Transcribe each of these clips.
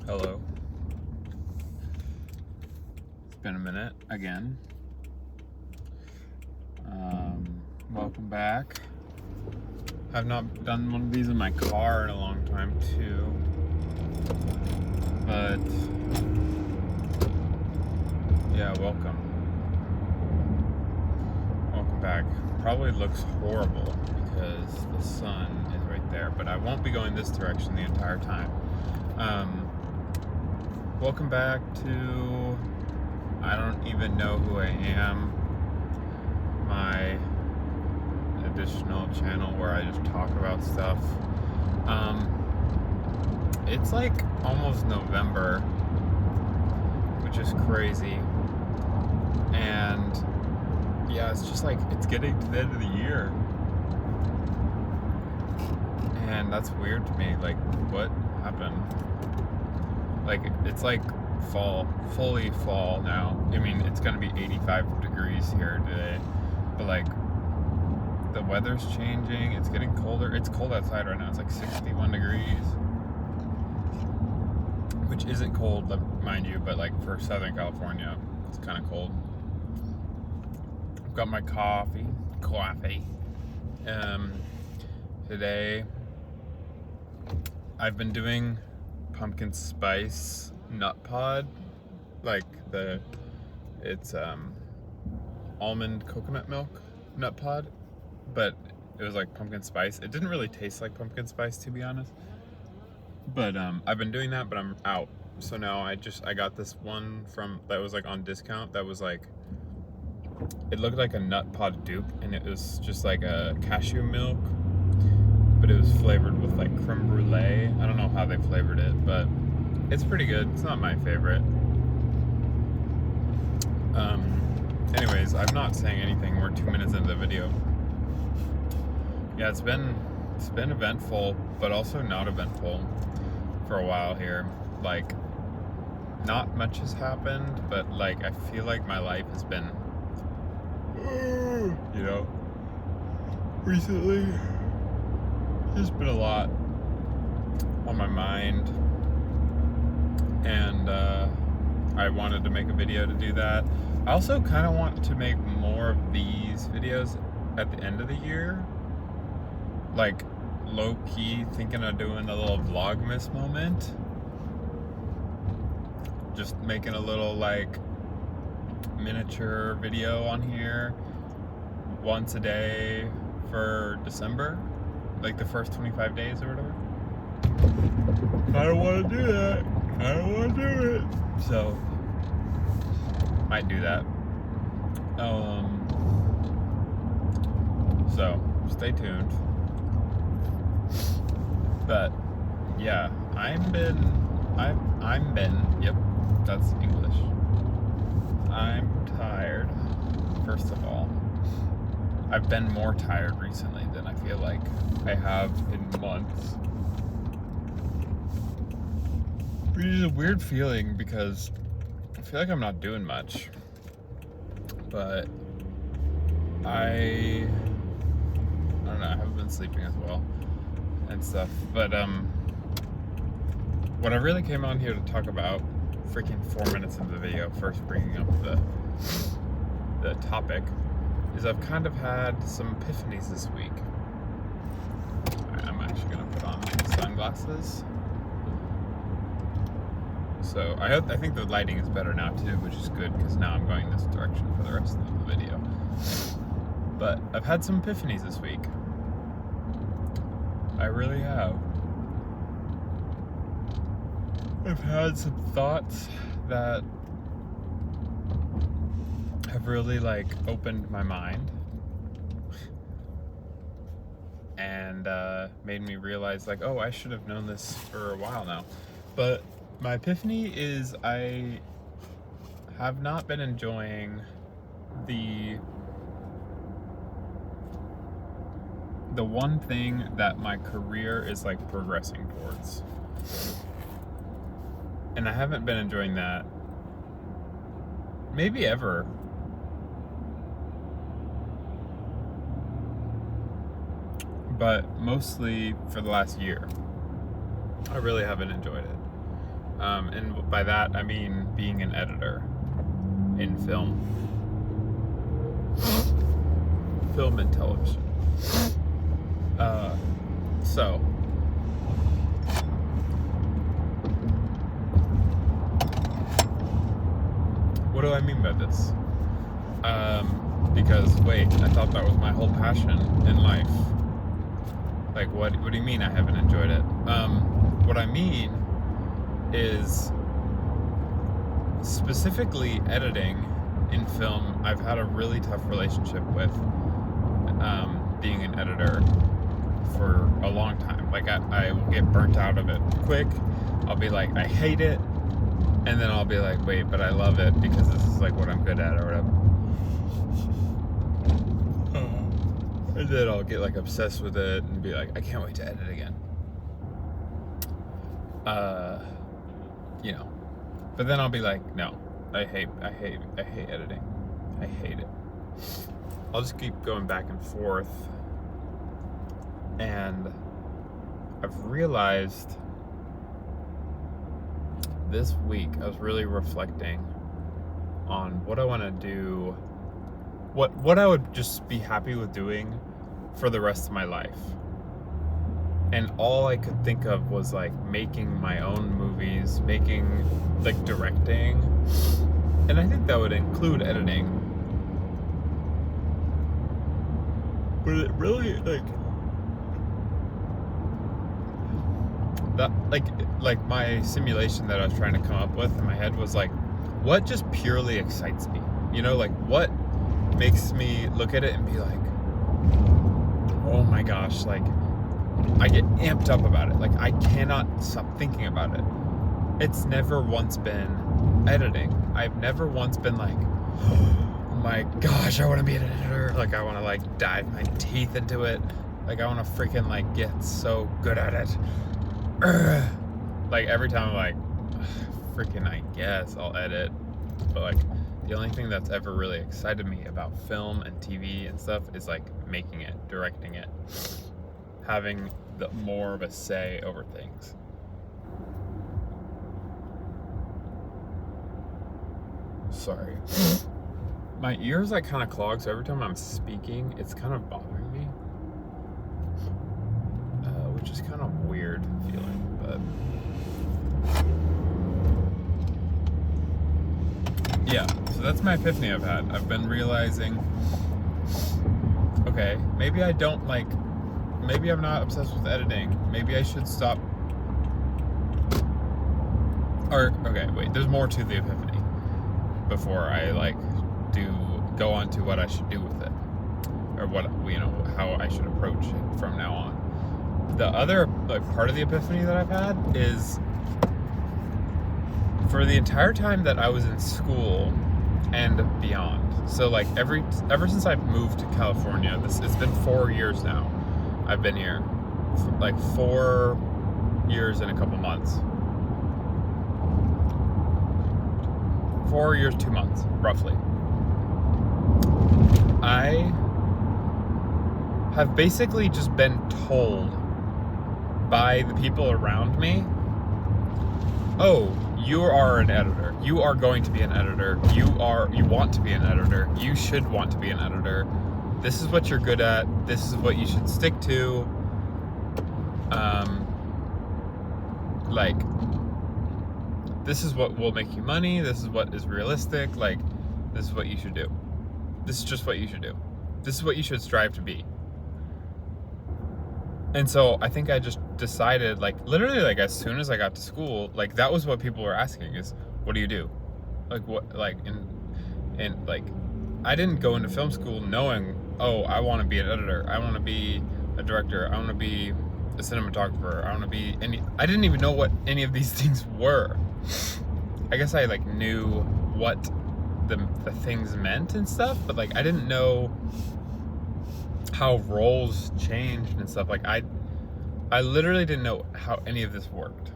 Hello. It's been a minute again. Welcome back. I've not done one of these in my car in a long time too. But yeah, welcome. Welcome back. Probably looks horrible because the sun is right there, but I won't be going this direction the entire time. Welcome back to, I don't even know who I am, my additional channel where I just talk about stuff. It's like almost November, which is crazy, and yeah, it's just like, it's getting to the end of the year, and that's weird to me. Like, what happened? Like, it's like fall, fully fall now. I mean, it's gonna be 85 degrees here today, but like, the weather's changing, it's getting colder. It's cold outside right now, it's like 61 degrees, which isn't cold, mind you, but like for Southern California, it's kind of cold. I've got my coffee. Today, I've been doing pumpkin spice nut pod, like it's almond coconut milk nut pod, but it was like pumpkin spice. It didn't really taste like pumpkin spice, to be honest, but I've been doing that, but I'm out. So now I got this one that was like on discount, that was like, it looked like a nut pod dupe, and it was just like a cashew milk, but it was flavored with like creme brulee. I don't know how they flavored it, but it's pretty good. It's not my favorite. Anyways, I'm not saying anything. We're 2 minutes into the video. Yeah, it's been eventful, but also not eventful for a while here. Like, not much has happened, but like, I feel like my life has been, you know, recently, there's been a lot on my mind, and I wanted to make a video to do that. I also kind of want to make more of these videos at the end of the year, like low-key thinking of doing a little vlogmas moment, just making a little like miniature video on here once a day for December, like the first 25 days or whatever. I don't want to do that. I don't want to do it. So, might do that. So, stay tuned. But, yeah, yep, that's English. I'm tired, first of all. I've been more tired recently than I feel like I have in months. Which is a weird feeling because I feel like I'm not doing much. But I don't know, I haven't been sleeping as well and stuff. But what I really came on here to talk about, freaking 4 minutes into the video, first bringing up the topic, is I've kind of had some epiphanies this week. I'm actually gonna put on my sunglasses. So I think the lighting is better now too, which is good, because now I'm going this direction for the rest of the video. But I've had some epiphanies this week. I really have. I've had some thoughts that have really like opened my mind and made me realize like, oh, I should have known this for a while now. But my epiphany is I have not been enjoying the one thing that my career is like progressing towards. And I haven't been enjoying that maybe ever. But mostly for the last year. I really haven't enjoyed it. And by that I mean being an editor in film and television. So what do I mean by this? Because wait, I thought that was my whole passion in life. Like, what do you mean I haven't enjoyed it? What I mean is specifically editing in film. I've had a really tough relationship with being an editor for a long time. Like, I will get burnt out of it quick. I'll be like, I hate it. And then I'll be like, wait, but I love it because this is like what I'm good at or whatever. And then I'll get like obsessed with it and be like, I can't wait to edit again. You know. But then I'll be like, no, I hate editing. I hate it. I'll just keep going back and forth. And I've realized this week I was really reflecting on what I want to do, what I would just be happy with doing for the rest of my life. And all I could think of was like making my own movies, like directing. And I think that would include editing. But it really like my simulation that I was trying to come up with in my head was like, what just purely excites me? You know, like what makes me look at it and be like, oh my gosh, like I get amped up about it. Like I cannot stop thinking about it. It's never once been editing. I've never once been like, oh my gosh, I want to be an editor. Like I want to like dive my teeth into it. Like I want to freaking like get so good at it. Like every time I'm like, freaking I guess I'll edit. But like the only thing that's ever really excited me about film and TV and stuff is like making it, directing it, having more of a say over things. Sorry. My ears like kind of clog, so every time I'm speaking, it's kind of bothering me. Which is kind of weird feeling, but yeah, so that's my epiphany I've had. I've been realizing, okay, maybe I'm not obsessed with editing. Maybe I should stop. Or, okay, wait, there's more to the epiphany before I go on to what I should do with it. Or what, how I should approach it from now on. The other part of the epiphany that I've had is for the entire time that I was in school and beyond. So like ever since I've moved to California, it's been 4 years now. I've been here for like 4 years and a couple months. 4 years, 2 months, roughly. I have basically just been told by the people around me, oh, you are an editor. You are going to be an editor. You want to be an editor. You should want to be an editor. This is what you're good at. This is what you should stick to. This is what will make you money. This is what is realistic. Like, this is what you should do. This is just what you should do. This is what you should strive to be. And so I think I just decided, literally, as soon as I got to school, that was what people were asking is, what do you do? I didn't go into film school knowing, oh, I want to be an editor. I want to be a director. I want to be a cinematographer. I want to be I didn't even know what any of these things were. I guess I knew what the things meant and stuff, but I didn't know how roles changed and stuff. I literally didn't know how any of this worked.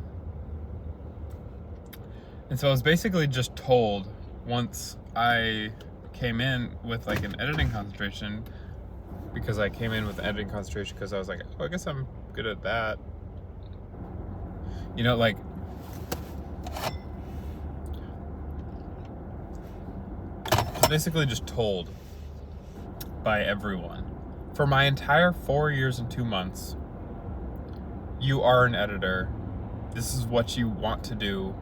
And so I was basically just told once I came in with an editing concentration, because I came in with an editing concentration because I was like, oh, I guess I'm good at that. basically just told by everyone for my entire 4 years and 2 months, you are an editor. This is what you want to do.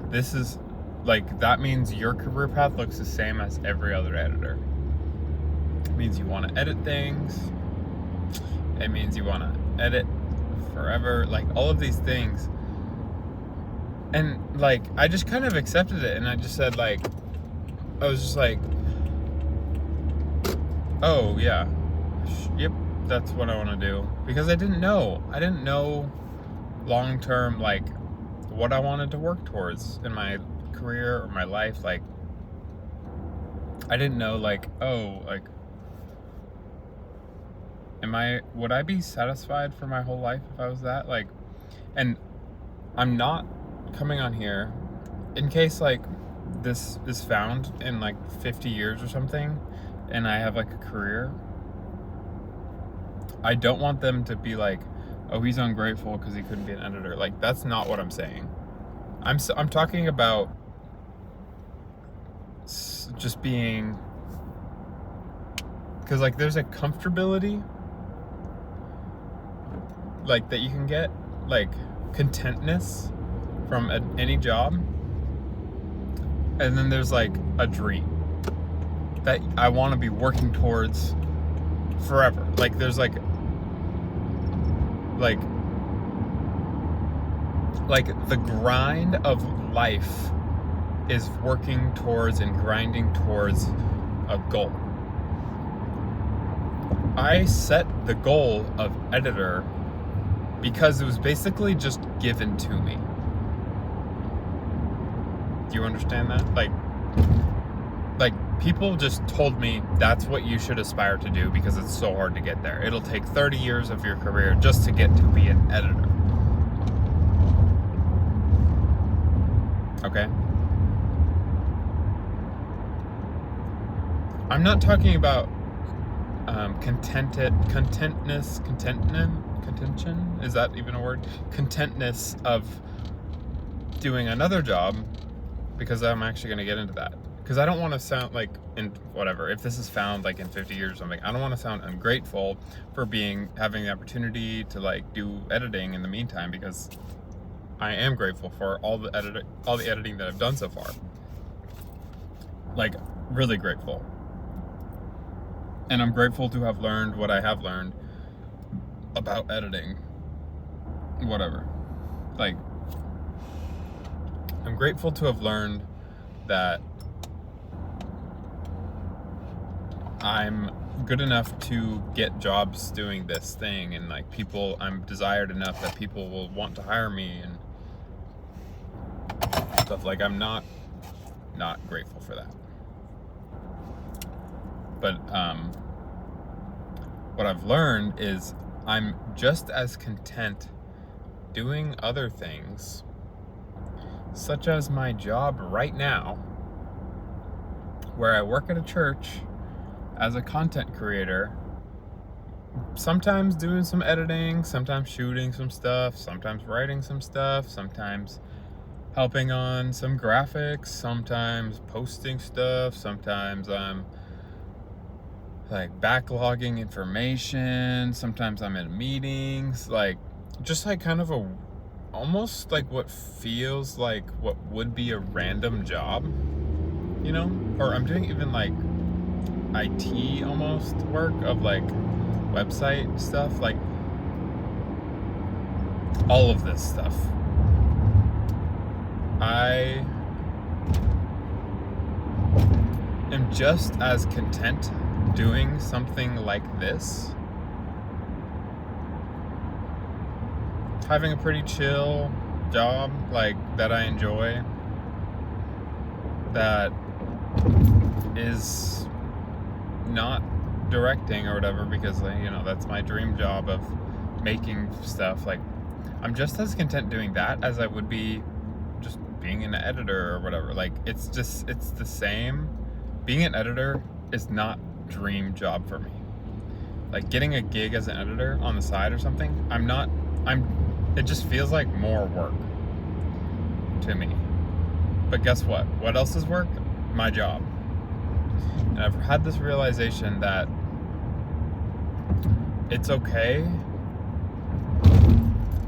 This is like, that means your career path looks the same as every other editor. It means you want to edit things. It means you want to edit forever. Like, all of these things. And like, I just kind of accepted it, and I just said, like, I was just like, oh yeah, yep, that's what I want to do. Because I didn't know long term, like, what I wanted to work towards in my career or my life. Like, I didn't know, like, oh, like, would I be satisfied for my whole life if I was that? Like, and I'm not coming on here in case, like, this is found in like 50 years or something and I have like a career. I don't want them to be like, oh, he's ungrateful because he couldn't be an editor. Like, that's not what I'm saying. I'm talking about just being, because like, there's a comfortability like that you can get, like contentness from any job, and then there's like a dream that I want to be working towards forever. Like, there's like the grind of life is working towards and grinding towards a goal. I set the goal of editor because it was basically just given to me. Do you understand that? Like people just told me that's what you should aspire to do because it's so hard to get there. It'll take 30 years of your career just to get to be an editor. Okay? I'm not talking about contention? Is that even a word? Contentness of doing another job, because I'm actually going to get into that. Because I don't want to sound like, in whatever, if this is found like in 50 years or something, I don't want to sound ungrateful for having the opportunity to like do editing in the meantime, because I am grateful for all the editing that I've done so far. Like, really grateful. And I'm grateful to have learned what I have learned about editing. Whatever. Like, I'm grateful to have learned that I'm good enough to get jobs doing this thing, and like, I'm desired enough that people will want to hire me and stuff. Like, I'm not grateful for that. But what I've learned is I'm just as content doing other things, such as my job right now, where I work at a church as a content creator, sometimes doing some editing, sometimes shooting some stuff, sometimes writing some stuff, sometimes helping on some graphics, sometimes posting stuff, sometimes I'm like backlogging information, sometimes I'm in meetings, like, just like kind of almost like what feels like what would be a random job, you know? Or I'm doing even like IT almost work of like website stuff, like all of this stuff. I am just as content doing something like this, having a pretty chill job, like, that I enjoy, that is not directing or whatever, because, you know, that's my dream job of making stuff. Like, I'm just as content doing that as I would be just being an editor or whatever. Like, it's the same. Being an editor is not dream job for me. Like, getting a gig as an editor on the side or something, it just feels like more work to me. But guess what? What else is work? my job. And I've had this realization that it's okay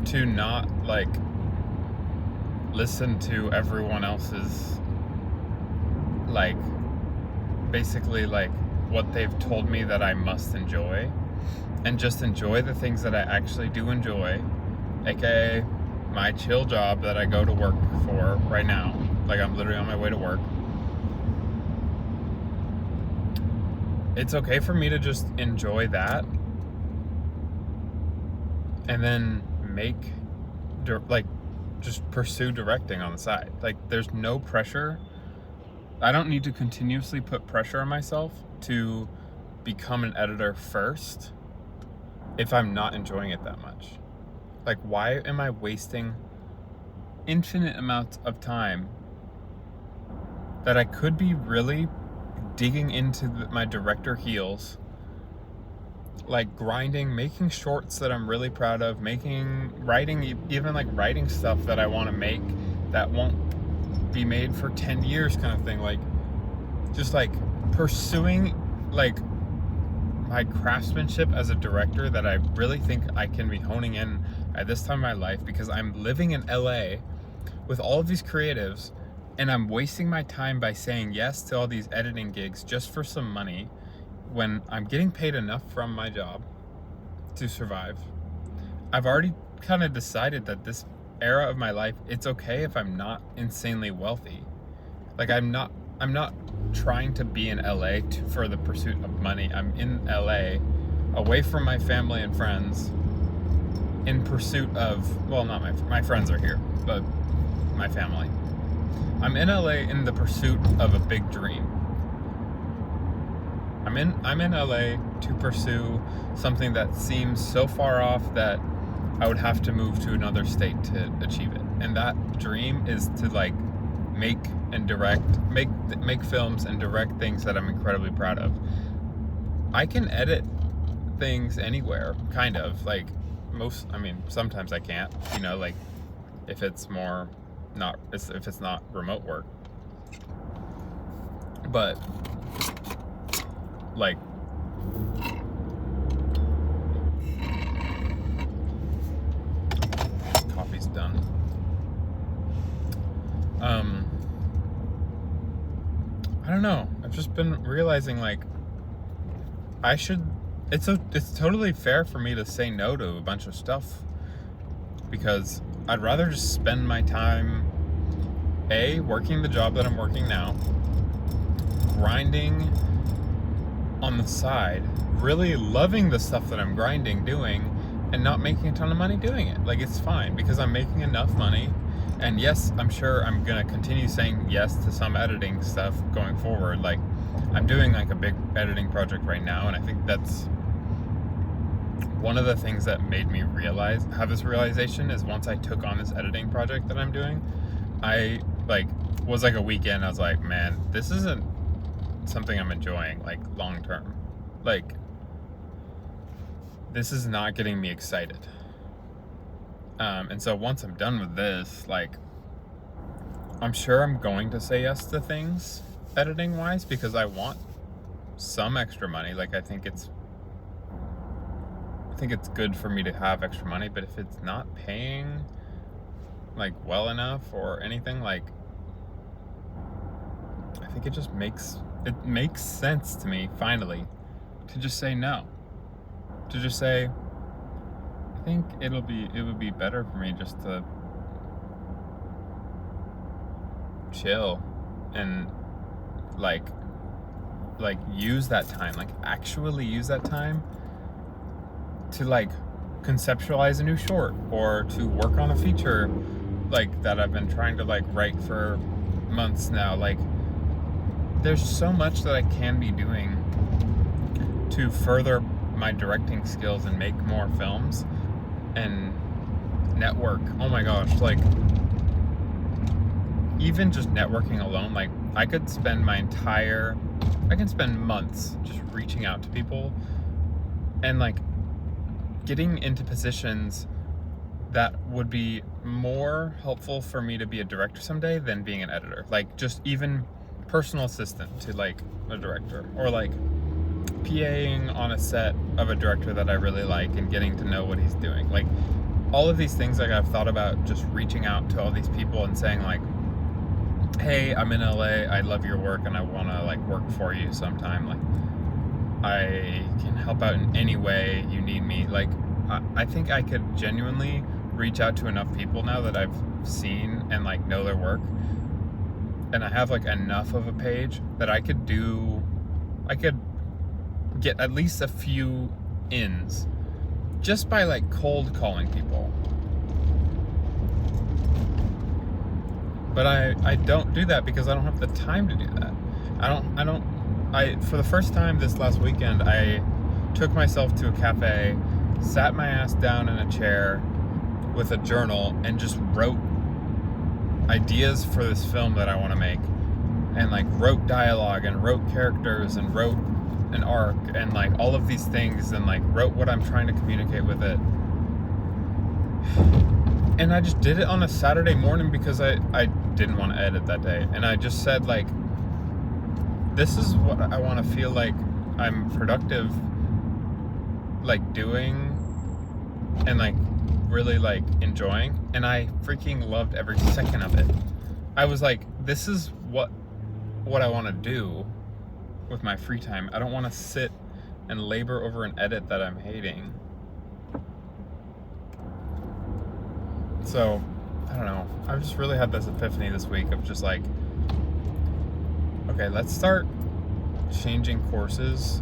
to not like listen to everyone else's like basically like what they've told me that I must enjoy, and just enjoy the things that I actually do enjoy, aka my chill job that I go to work for right now. Like, I'm literally on my way to work. It's okay for me to just enjoy that and then just pursue directing on the side. Like, there's no pressure. I don't need to continuously put pressure on myself to become an editor first if I'm not enjoying it that much. Like, why am I wasting infinite amounts of time that I could be really digging into my director heels, like grinding, making shorts that I'm really proud of, writing stuff that I want to make that won't be made for 10 years kind of thing. Like, just like pursuing like my craftsmanship as a director that I really think I can be honing in at this time in my life, because I'm living in LA with all of these creatives and I'm wasting my time by saying yes to all these editing gigs just for some money when I'm getting paid enough from my job to survive. I've already kind of decided that this era of my life, it's okay if I'm not insanely wealthy. Like, I'm not trying to be in LA for the pursuit of money. I'm in LA away from my family and friends in pursuit of, well, not my friends are here, but my family. I'm in LA in the pursuit of a big dream. I'm in LA to pursue something that seems so far off that I would have to move to another state to achieve it. And that dream is to like make films and direct things that I'm incredibly proud of. I can edit things anywhere, kind of. Like, sometimes I can't, like if it's not remote work. But like, coffee's done. I don't know. I've just been realizing like it's totally fair for me to say no to a bunch of stuff, because I'd rather just spend my time working the job that I'm working now, grinding on the side, really loving the stuff that I'm doing, and not making a ton of money doing it. Like, it's fine because I'm making enough money. And yes, I'm sure I'm gonna continue saying yes to some editing stuff going forward. Like, I'm doing like a big editing project right now, and I think that's one of the things that made me have this realization is once I took on this editing project that I'm doing, I was like a weekend, I was like, man, this isn't something I'm enjoying like long term. Like, this is not getting me excited. And so once I'm done with this, like, I'm sure I'm going to say yes to things editing wise because I want some extra money. Like, I think it's good for me to have extra money, but if it's not paying like well enough or anything, like, I think it makes sense to me finally to just say no. To just say, I think it would be better for me just to chill and like use that time, like actually use that time to like conceptualize a new short or to work on a feature like that I've been trying to like write for months now. Like, there's so much that I can be doing to further my directing skills and make more films and network. Oh my gosh, like, even just networking alone, like, I can spend months just reaching out to people and like getting into positions that would be more helpful for me to be a director someday than being an editor. Like, just even personal assistant to like a director, or like PAing on a set of a director that I really like and getting to know what he's doing. Like all of these things, like I've thought about just reaching out to all these people and saying like, hey, I'm in LA, I love your work and I want to like work for you sometime. Like I can help out in any way you need me. Like I think I could genuinely reach out to enough people now that I've seen and like know their work, and I have like enough of a page that I could get at least a few ins just by like cold calling people. But I don't do that because I don't have the time to do that. For the first time this last weekend, I took myself to a cafe, sat my ass down in a chair with a journal and just wrote ideas for this film that I want to make, and like wrote dialogue and wrote characters and wrote an arc and like all of these things, and like wrote what I'm trying to communicate with it. And I just did it on a Saturday morning because I didn't want to edit that day, and I just said like, this is what I want to feel like I'm productive like doing and like really like enjoying, and I freaking loved every second of it. I was like, this is what I want to do with my free time. I don't want to sit and labor over an edit that I'm hating. So I don't know, I've just really had this epiphany this week of just like, okay, let's start changing courses,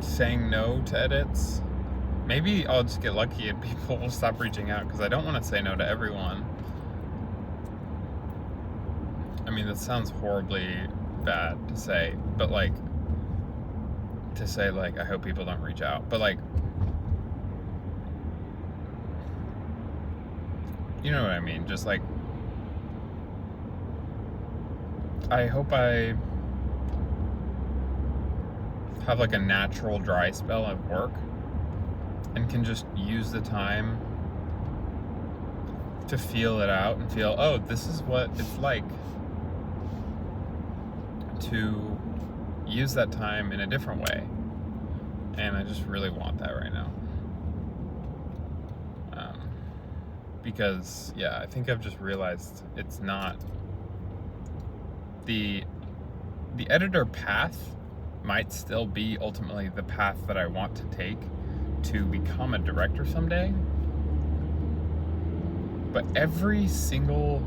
saying no to edits. Maybe I'll just get lucky and people will stop reaching out, because I don't want to say no to everyone. I mean, that sounds horribly bad to say, but like, to say like, I hope people don't reach out, but like, you know what I mean? Just like, I hope I have like a natural dry spell at work and can just use the time to feel it out and feel, oh, this is what it's like to use that time in a different way. And I just really want that right now. Because, yeah, I think I've just realized it's not the editor path might still be ultimately the path that I want to take to become a director someday. But every single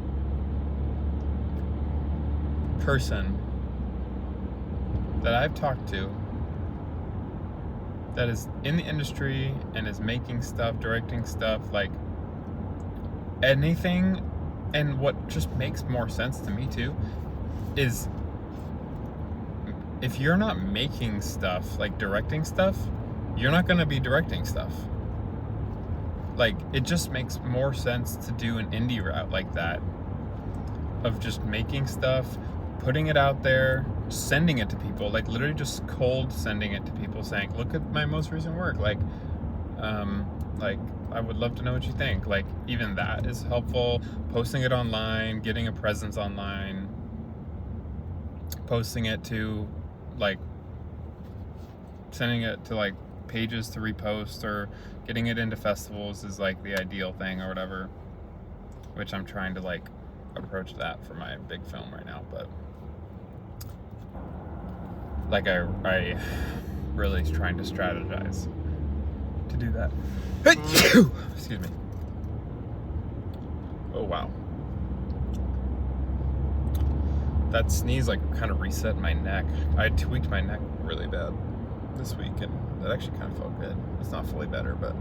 person that I've talked to that is in the industry and is making stuff, directing stuff, like anything, and what just makes more sense to me too, is if you're not making stuff, like directing stuff, you're not going to be directing stuff. Like, it just makes more sense to do an indie route like that, of just making stuff, putting it out there, sending it to people, like literally just cold sending it to people saying, look at my most recent work, like I would love to know what you think. Like, even that is helpful. Posting it online, getting a presence online, posting it to, like, sending it to, like, pages to repost, or getting it into festivals is, like, the ideal thing or whatever, which I'm trying to, like, approach that for my big film right now. But, like, I really is trying to strategize to do that. Excuse me. Oh, wow. That sneeze, like, kind of reset my neck. I tweaked my neck really bad this week, and that actually kind of felt good. It's not fully better, but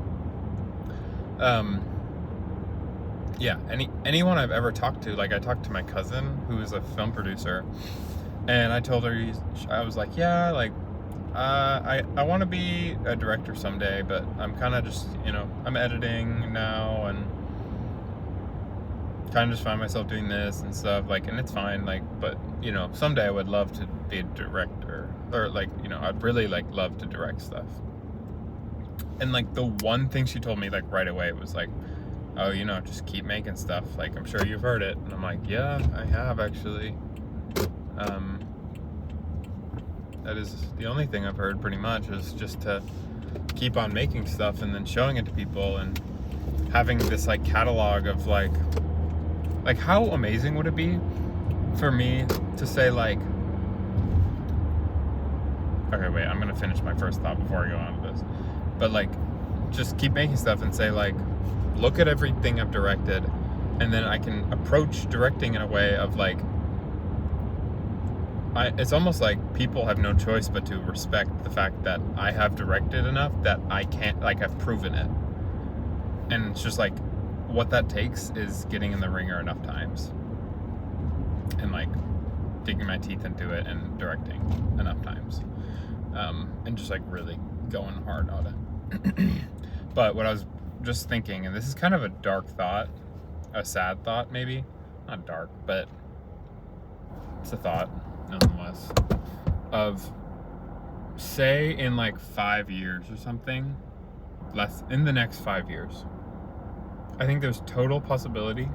yeah, anyone I've ever talked to, like, I talked to my cousin who is a film producer, and I told her, I was like, yeah, like, I want to be a director someday, but I'm kind of just, you know, I'm editing now and kind of just find myself doing this and stuff, like, and it's fine, like, but, you know, someday I would love to be a director, or, like, you know, I'd really, like, love to direct stuff. And, like, the one thing she told me, like, right away was, like, oh, just keep making stuff. Like, I'm sure you've heard it. And I'm like, yeah, I have actually. That is the only thing I've heard pretty much, is just to keep on making stuff and then showing it to people and having this like catalog of like how amazing would it be for me to say like, okay, wait, I'm gonna finish my first thought before I go on to this. But like, just keep making stuff and say like, look at everything I've directed, and then I can approach directing in a way of like, it's almost like people have no choice but to respect the fact that I have directed enough that I can't, like, I've proven it. And it's just like, what that takes is getting in the ringer enough times and like digging my teeth into it and directing enough times, and just like really going hard on it. But what I was just thinking, and this is kind of a dark thought, a sad thought, maybe not dark, but it's a thought nonetheless, of say in like 5 years or something, in the next 5 years, I think there's total possibility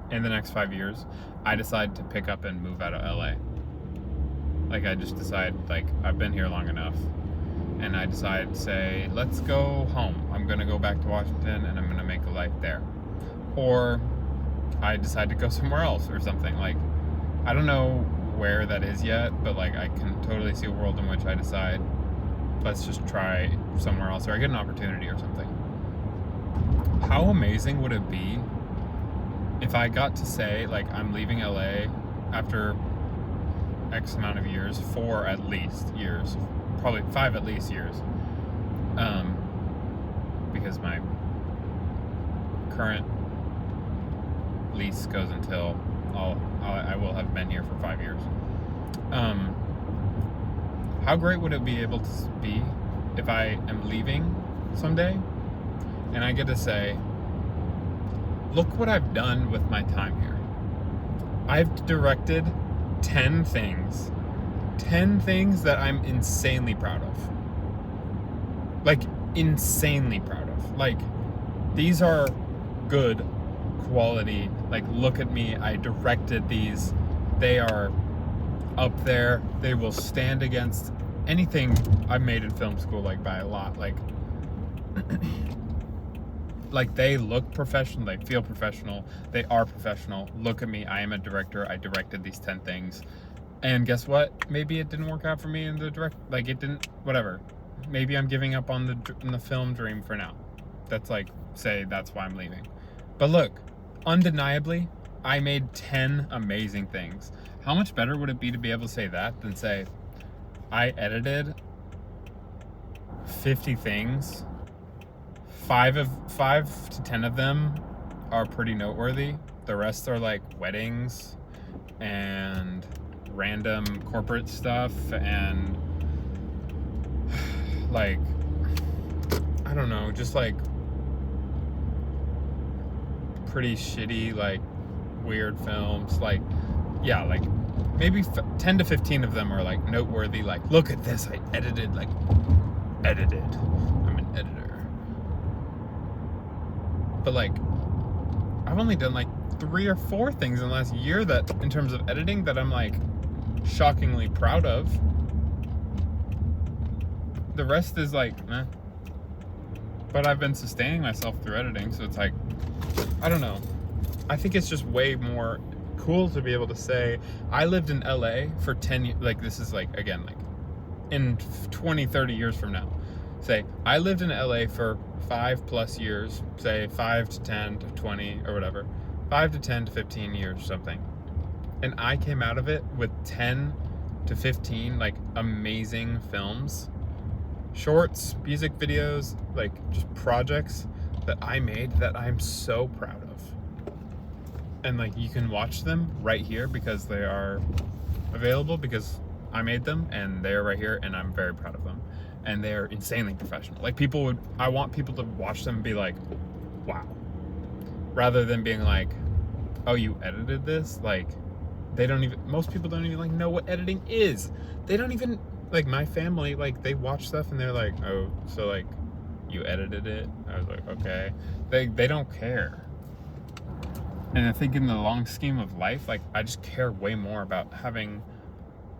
in the next 5 years I decide to pick up and move out of LA. Like, I just decide, like, I've been here long enough, and I decide, say, let's go home. I'm gonna go back to Washington and I'm gonna make a life there. Or I decide to go somewhere else or something. Like, I don't know where that is yet, but like, I can totally see a world in which I decide, let's just try somewhere else, or I get an opportunity or something. How amazing would it be if I got to say, like, I'm leaving LA after X amount of years, 4 at least years, probably 5 at least years, because my current lease goes until I will have been here for 5 years. How great would it be able to be if I am leaving someday and I get to say, look what I've done with my time here. I've directed 10 things that I'm insanely proud of. Like, insanely proud of. Like, these are good quality, like, look at me, I directed these, they are up there, they will stand against anything I've made in film school, like, by a lot. Like like, they look professional, they feel professional, they are professional. Look at me, I am a director, I directed these 10 things. And guess what? Maybe it didn't work out for me in the like, it didn't, whatever. Maybe I'm giving up on the film dream for now. That's like, say, that's why I'm leaving. But look, undeniably, I made 10 amazing things. How much better would it be to be able to say that than say, I edited 50 things. 5 to 10 of them are pretty noteworthy. The rest are like weddings and random corporate stuff and like, I don't know, just like pretty shitty, like, weird films. Like, yeah, like maybe 10 to 15 of them are like noteworthy, like, look at this, I edited. I'm an editor. But like, I've only done like 3 or 4 things in the last year that, in terms of editing, that I'm like shockingly proud of. The rest is like, meh. But I've been sustaining myself through editing, so it's like, I don't know. I think it's just way more cool to be able to say, I lived in LA for 10 years. Like, this is like, again, like in 20, 30 years from now. Say, I lived in LA for 5+ years, say 5 to 10 to 20 or whatever, 5 to 10 to 15 years or something. And I came out of it with 10 to 15 like amazing films, shorts, music videos, like just projects that I made that I'm so proud of. And like, you can watch them right here because they are available, because I made them and they're right here and I'm very proud of them. And they're insanely professional. Like, I want people to watch them and be like, wow. Rather than being like, oh, you edited this? Like, most people don't even like know what editing is. They don't even, like, my family, like, they watch stuff and they're like, oh, so like, you edited it? I was like, okay. They don't care. And I think in the long scheme of life, like, I just care way more about having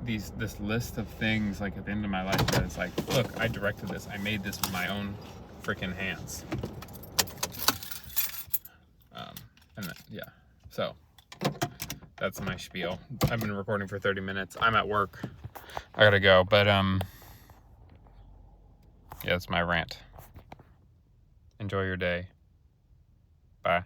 this list of things, like, at the end of my life that it's like, look, I directed this, I made this with my own freaking hands. And then, yeah, so that's my spiel. I've been recording for 30 minutes. I'm at work. I gotta go, but yeah, that's my rant. Enjoy your day. Bye.